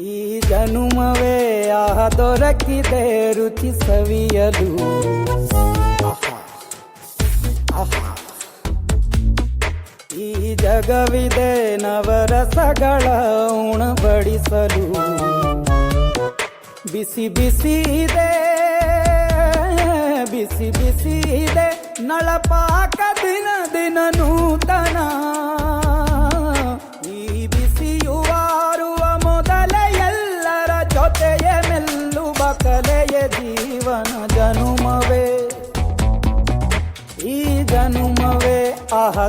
ಈ ಜನುಮವೇ ದೊರಕಿದೆ ರುಚಿ ಸವಿಯಲು. ಈ ಜಗವಿದೆ ನವರಸಗಳ ಉಣಬಡಿಸಲು. ಬಿಸಿ ಬಿಸಿ ಇದೆ, ಬಿಸಿ ಬಿಸಿ ಇದೆ ನಳಪಾಕ ದಿನ ದಿನ ನೂತನ. ಈ ಬಿಸಿಯುವಾರುವ ಮೊದಲೇ ಎಲ್ಲರ ಜೊತೆಯೇ ಮೆಲ್ಲುವ ಕಲೆಯ ಜೀವನ ಜನುಮವೇ, ಈ ಜನುಮವೇ